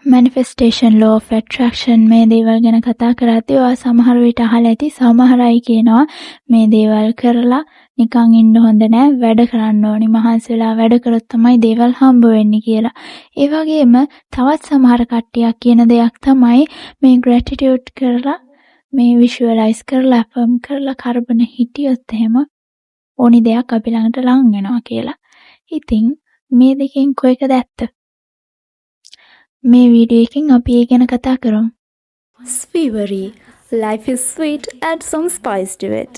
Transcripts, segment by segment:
manifestation law of attraction මේ දේවල් ගැන කතා කරද්දී ඔයා සමහර විට අහලා ඇති සමහර අය කියනවා මේ දේවල් කරලා නිකන් ඉන්න හොඳ නෑ වැඩ කරන්න ඕනි මහන්සි වෙලා වැඩ කරොත් තමයි දේවල් හම්බ වෙන්නේ කියලා. ඒ වගේම තවත් සමහර කට්ටියක් කියන දෙයක් තමයි මේ gratitude කරලා මේ visualize කරලා affirm කරලා කරබන හිටියොත් එහෙම ඕනි දෙයක් අපි ළඟට ලං වෙනවා කියලා. ඉතින් මේ දෙකෙන් කොයිකද ඇත්ත? මේ වීඩියෝ එකෙන් අපි ඒ ගැන කතා කරමු. Sweetery. Life is sweet, add some spice to it.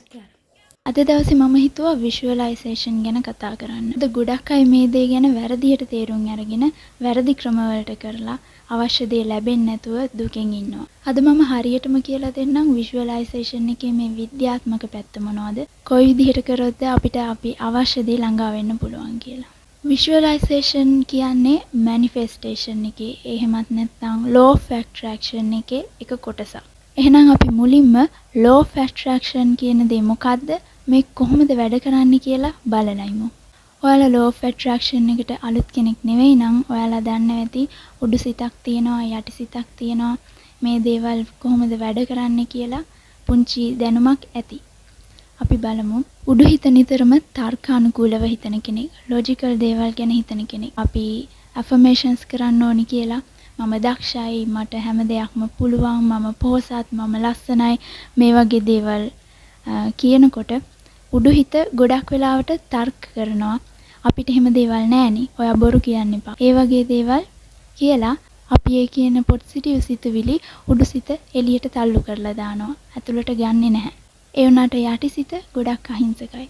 අද දවසේ මම හිතුවා visualization ගැන කතා කරන්න. අද ගොඩක් අය මේ දේ ගැන වැරදියට තේරුම් අරගෙන වැරදි ක්‍රමවලට කරලා අවශ්‍ය දේ ලැබෙන්නේ නැතුව දුකෙන් ඉන්නවා. අද මම හරියටම කියලා දෙන්නම් visualization එකේ මේ විද්‍යාත්මක පැත්ත මොනවද? කොයි විදිහට කරොත්ද අපිට අපි අවශ්‍ය දේ ළඟා වෙන්න පුළුවන් කියලා. visualization කියන්නේ manifestation එකේ එහෙමත් නැත්නම් law of attraction එකේ එක කොටසක්. එහෙනම් අපි මුලින්ම law of attraction කියන දේ මොකද්ද? මේ කොහොමද වැඩ කරන්නේ කියලා බලලයිමු. ඔයාලා law of attraction එකට අලුත් කෙනෙක් නෙවෙයි නම් ඔයාලා දන්නවා ඇති උඩු සිතක් තියෙනවා යටි සිතක් තියෙනවා මේ දේවල් කොහොමද වැඩ කරන්නේ කියලා පුංචි දැනුමක් ඇති. අපි බලමු. උඩු හිත නිතරම තර්කානුකූලව හිතන කෙනෙක්, ලොජිකල් දේවල් ගැන හිතන කෙනෙක්. අපි affirmations කරන්න ඕනි කියලා මම දක්ෂයි, මට හැම දෙයක්ම පුළුවන්, මම පොහොසත්, මම ලස්සනයි මේ වගේ දේවල් කියනකොට උඩු හිත ගොඩක් වෙලාවට තර්ක කරනවා. අපිට එහෙම දේවල් නැහෙනි. ඔයා බොරු කියන්න එපා. ඒ වගේ දේවල් කියලා අපි ඒ කියන පොසිටිව් සිතුවිලි උඩු සිත එළියට තල්ලු කරලා දානවා. ඇතුළට ගන්නෙ නැහැ. ඒ වුණාට යටිසිත ගොඩක් අහිංසකයි.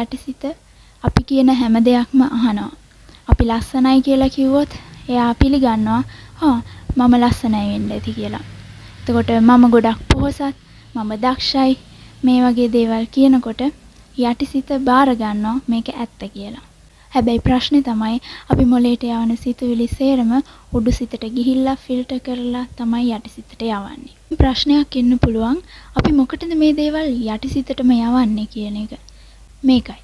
යටිසිත අපි කියන හැම දෙයක්ම අහනවා. අපි ලස්සනයි කියලා කිව්වොත් එයා පිළිගන්නවා. මම ලස්සනයි වෙන්න ඇති කියලා. එතකොට මම ගොඩක් පොහොසත්, මම දක්ෂයි මේ වගේ දේවල් කියනකොට යටිසිත බාර ගන්නවා මේක ඇත්ත කියලා. හැබැයි ප්‍රශ්නේ තමයි අපි මොලේට යවන සිතුවිලි සේරම උඩු සිතට ගිහිල්ලා ෆිල්ටර් කරලා තමයි යටිසිතට යවන්නේ. ප්‍රශ්නයක් එන්න පුළුවන් අපි මොකටද මේ දේවල් යටිසිතටම යවන්නේ කියන එක. මේකයි.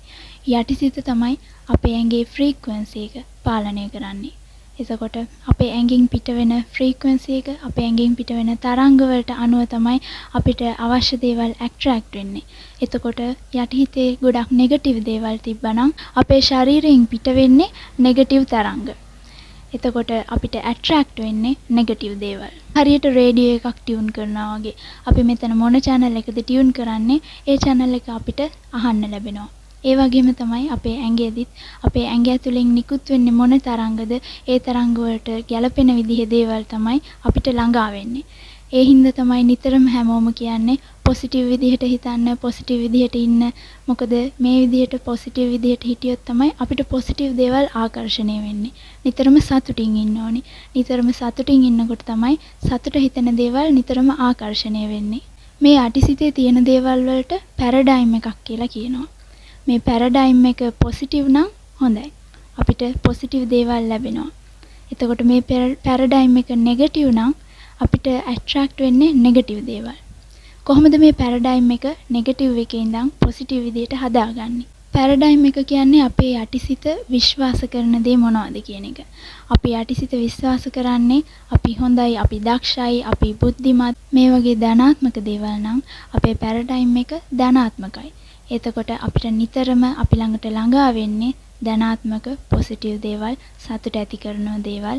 යටිසිත තමයි අපේ ඇඟේ ෆ්‍රීකවන්සි එක පාලනය කරන්නේ. එතකොට අපේ ඇඟෙන් පිට වෙන ෆ්‍රීකවන්සි එක අපේ ඇඟෙන් පිට වෙන තරංග වලට අනුව තමයි අපිට අවශ්‍ය දේවල් ඇට්‍රැක්ට් වෙන්නේ. එතකොට යටිහිතේ ගොඩක් නෙගටිව් දේවල් තිබ්බනම් අපේ ශරීරයෙන් පිට වෙන්නේ නෙගටිව් තරංග. එතකොට අපිට ඇට්‍රැක්ට් වෙන්නේ නෙගටිව් දේවල්. හරියට රේඩියෝ එකක් ටියුන් කරනවා වගේ. අපි මෙතන මොන channel එකද ටියුන් කරන්නේ ඒ channel එක අපිට අහන්න ලැබෙනවා. ඒ වගේම තමයි අපේ ඇඟේදීත් අපේ ඇඟ ඇතුලෙන් නිකුත් වෙන්නේ මොන තරංගද ඒ තරංග වලට ගැළපෙන විදිහේ දේවල් තමයි අපිට ළඟා වෙන්නේ. ඒ හින්දා තමයි නිතරම හැමෝම කියන්නේ පොසිටිව් විදිහට හිතන්න, පොසිටිව් විදිහට ඉන්න. මොකද මේ විදිහට පොසිටිව් විදිහට හිටියොත් තමයි අපිට පොසිටිව් දේවල් ආකර්ෂණය වෙන්නේ. නිතරම සතුටින් ඉන්න ඕනි. නිතරම සතුටින් ඉන්නකොට තමයි සතුට හිතෙන දේවල් නිතරම ආකර්ෂණය වෙන්නේ. මේ අටිසිතේ තියෙන දේවල් වලට පැරඩයිම් එකක් කියලා කියනවා. මේ පැරඩයිම් එක පොසිටිව් නම් හොඳයි. අපිට පොසිටිව් දේවල් ලැබෙනවා. එතකොට මේ පැරඩයිම් එක නෙගටිව් නම් අපිට ඇට්‍රැක්ට් වෙන්නේ නෙගටිව් දේවල්. කොහොමද මේ පැරඩයිම් එක නෙගටිව් එකේ ඉඳන් පොසිටිව් විදියට හදාගන්නේ? පැරඩයිම් එක කියන්නේ අපේ යටිසිත විශ්වාස කරන දේ මොනවද කියන එක. අපි යටිසිත විශ්වාස කරන්නේ අපි හොඳයි, අපි දක්ෂයි, අපි බුද්ධිමත් මේ වගේ ධනාත්මක දේවල් නම් අපේ පැරඩයිම් එක ධනාත්මකයි. එතකොට අපිට නිතරම අපි ළඟට ළඟා වෙන්නේ ධනාත්මක පොසිටිව් දේවල්, සතුට ඇති කරන දේවල්.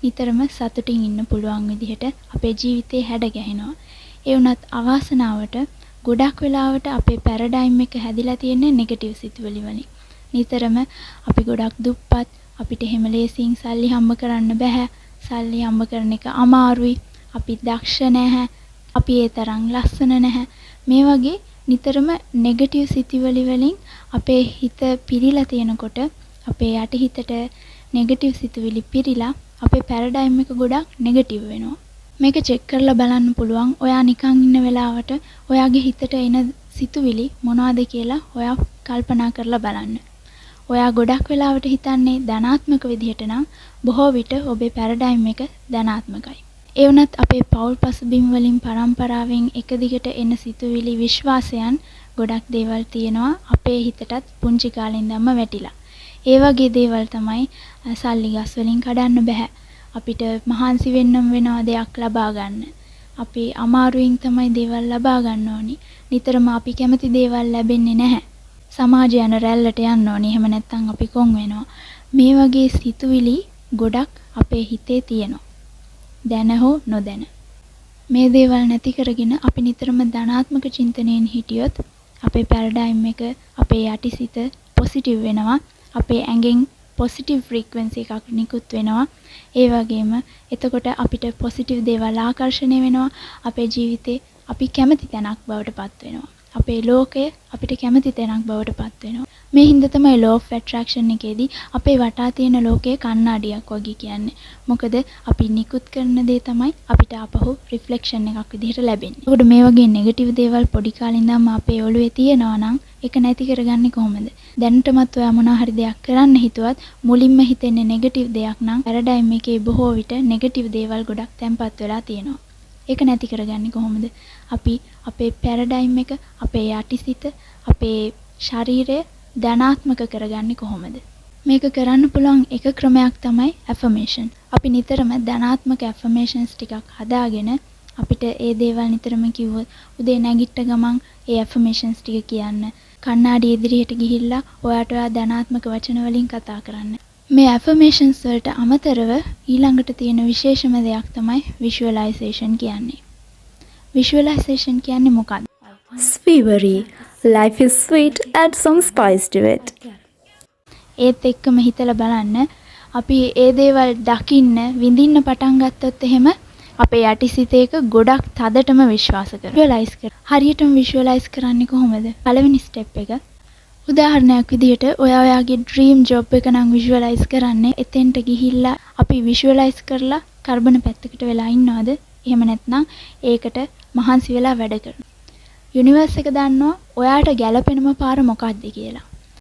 නිතරම සතුටින් ඉන්න පුළුවන් විදිහට අපේ ජීවිතේ හැඩ ගැහෙනවා. ඒ වුණත් අවාසනාවට ගොඩක් වෙලාවට අපේ පැරඩයිම් එක හැදිලා තියෙන්නේ නෙගටිව් සිතුවිලි වලින්. නිතරම අපි ගොඩක් දුප්පත්, අපිට එහෙම ලේසියෙන් සල්ලි හම්බ කරන්න බෑ. සල්ලි හම්බ කරන එක අමාරුයි. අපි දක්ෂ නැහැ. අපි ඒ තරම් ලස්සන නැහැ. මේ වගේ නිතරම නෙගටිව් සිතුවිලි වලින් අපේ හිත පිරීලා තියෙනකොට අපේ යටි හිතට නෙගටිව් සිතුවිලි පිරීලා අපේ පැරඩයිම් එක ගොඩක් නෙගටිව් වෙනවා. මේක චෙක් කරලා බලන්න පුළුවන්. ඔයා නිකන් ඉන්න වෙලාවට ඔයාගේ හිතට එන සිතුවිලි මොනවද කියලා ඔයා කල්පනා කරලා බලන්න. ඔයා ගොඩක් වෙලාවට හිතන්නේ ධනාත්මක විදිහට නම් බොහෝ විට ඔබේ පැරඩයිම් එක ධනාත්මකයි. ඒ වුණත් අපේ පෞල් පසුබිම් වලින් පරම්පරාවෙන් එක දිගට එන සිතුවිලි විශ්වාසයන් ගොඩක් දේවල් තියෙනවා අපේ හිතටත් පුංචි කාලේ ඉඳන්ම වැටිලා. ඒ වගේ දේවල් තමයි සල්ලි ගස් වලින් කඩන්න බෑ. අපිට මහන්සි වෙන්නම වෙනවා දෙයක් ලබා ගන්න. අපි අමාරුවෙන් තමයි දේවල් ලබා ගන්න ඕනි. නිතරම අපි කැමති දේවල් ලැබෙන්නේ නැහැ. සමාජය යන රැල්ලට යන්න ඕනි. එහෙම නැත්නම් අපි කොන් වෙනවා. මේ වගේ සිතුවිලි ගොඩක් අපේ හිතේ තියෙනවා. දැන හෝ නොදැන. මේ දේවල් නැති කරගෙන අපි නිතරම ධනාත්මක චින්තනයෙන් හිටියොත් අපේ පැරඩයිම් එක, අපේ යටිසිත පොසිටිව් වෙනවා. අපේ ඇඟෙන් පොසිටිව් ෆ්‍රීකවන්සි එකක් නිකුත් වෙනවා. ඒ වගේම එතකොට අපිට පොසිටිව් දේවල් ආකර්ෂණය වෙනවා. අපේ ජීවිතේ අපි කැමති තැනක් බවට පත් වෙනවා. අපේ ලෝකය අපිට කැමති තැනක් බවට පත් වෙනවා. මේ හින්දා තමයි law of attraction එකේදී අපේ වටා තියෙන ලෝකයේ කණ්ණාඩියක් වගේ කියන්නේ. මොකද අපි නිකුත් කරන දේ තමයි අපිට ආපහු රිෆ්ලෙක්ෂන් එකක් විදිහට ලැබෙන්නේ. ඒකට මේ වගේ නෙගටිව් දේවල් පොඩි කාලේ ඉඳන්ම අපේ ඔළුවේ තියෙනවා නම් ඒක නැති කරගන්නේ කොහොමද? දැනටමත් ඔයා මොනවා හරි දෙයක් කරන්න හිතුවත් මුලින්ම හිතෙන්නේ නෙගටිව් දෙයක් නම් පැරඩයිම් එකේ බොහෝ විට නෙගටිව් දේවල් ගොඩක් තැම්පත් වෙලා තියෙනවා. ඒක නැති කරගන්නේ කොහොමද? අපි අපේ පැරඩයිම් එක, අපේ යටිසිත, අපේ ශරීරය ධනාත්මක කරගන්නේ කොහොමද? මේක කරන්න පුළුවන් එක ක්‍රමයක් තමයි ඇෆර්මේෂන්. අපි නිතරම ධනාත්මක ඇෆර්මේෂන්ස් ටිකක් හදාගෙන අපිට ඒ දේවල් නිතරම කිව්වොත් උදේ නැගිට ගමන් ඒ ඇෆර්මේෂන්ස් ටික කියන්න. කණ්ණාඩි ඉදිරියට ගිහිල්ලා ඔයාට ඔයා ධනාත්මක වචන වලින් කතා කරන්න. මේ ඇෆර්මේෂන්ස් වලට අමතරව ඊළඟට තියෙන විශේෂම දෙයක් තමයි විෂුවලයිසේෂන් කියන්නේ. විෂුවලයිසේෂන් කියන්නේ මොකක්ද? Sweevery. Life is sweet, add some spice to it. ඒත් එක්කම හිතලා බලන්න අපි ඒ දේවල් දකින්න විඳින්න පටන් ගත්තොත් එහෙම අපේ යටිසිතේක ගොඩක් තදටම විශ්වාස කරනවා. විෂුවලයිස් කර. හරියටම විෂුවලයිස් කරන්නේ කොහොමද? පළවෙනි ස්ටෙප් එක. උදාහරණයක් විදිහට ඔයාගේ ඩ්‍රීම් ජොබ් එක නම් විෂුවලයිස් කරන්නේ එතෙන්ට ගිහිල්ලා අපි විෂුවලයිස් කරලා කාබන් පැත්තකට වෙලා ඉන්නවද? එහෙම නැත්නම් ඒකට මහන්සි වෙලා වැඩ කරනවා. යුනිවර්ස් එක දන්නවා ඔයාට ගැළපෙනම පාර මොකක්ද කියලා.